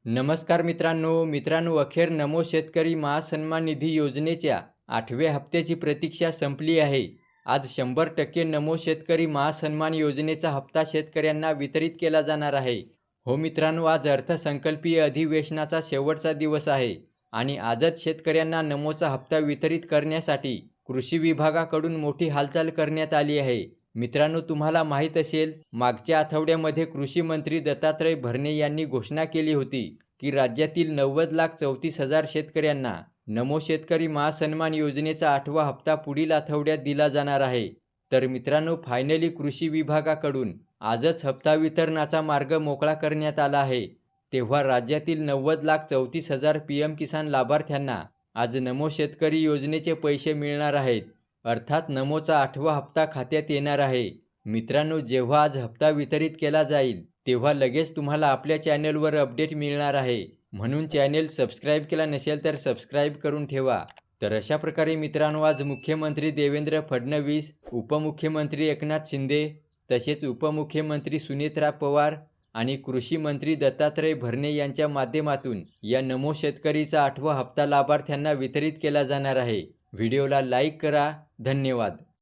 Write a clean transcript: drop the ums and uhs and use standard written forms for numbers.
नमस्कार मित्रांनो अखेर नमो शेतकरी महासन्मान निधी योजनेच्या 8व्या हप्त्याची प्रतीक्षा संपली आहे. आज 100% नमो शेतकरी महासन्मान योजनेचा हप्ता शेतकऱ्यांना वितरित केला जाणार आहे. हो मित्रांनो, आज अर्थसंकल्पीय अधिवेशनाचा शेवटचा दिवस आहे आणि आजच शेतकऱ्यांना नमोचा हप्ता वितरित करण्यासाठी कृषी विभागाकडून मोठी हालचाल करण्यात आली आहे. मित्रांनो, तुम्हाला माहीत असेल, मागच्या आठवड्यामध्ये कृषी मंत्री दत्तात्रय भरणे यांनी घोषणा केली होती की राज्यातील 90,34,000 शेतकऱ्यांना नमो शेतकरी महासन्मान योजनेचा 8वा हप्ता पुढील आठवड्यात दिला जाणार आहे. तर मित्रांनो, फायनली कृषी विभागाकडून आजच हप्ता वितरणाचा मार्ग मोकळा करण्यात आला आहे. तेव्हा राज्यातील 90,34,000 पीएम किसान लाभार्थ्यांना आज नमो शेतकरी योजनेचे पैसे मिळणार आहेत. अर्थात नमोचा 8वा हप्ता खात्यात येणार आहे. मित्रांनो, जेव्हा आज हप्ता वितरित केला जाईल तेव्हा लगेच तुम्हाला आपल्या चॅनलवर अपडेट मिळणार आहे. म्हणून चॅनल सबस्क्राईब केला नसेल तर सबस्क्राईब करून ठेवा. तर अशा प्रकारे मित्रांनो, आज मुख्यमंत्री देवेंद्र फडणवीस, उपमुख्यमंत्री एकनाथ शिंदे, तसेच उपमुख्यमंत्री सुनेत्रा पवार आणि कृषी मंत्री दत्तात्रय भरणे यांच्या माध्यमातून या नमो शेतकरीचा 8वा हप्ता लाभार्थ्यांना वितरित केला जाणार आहे. व्हिडिओला लाईक करा. धन्यवाद.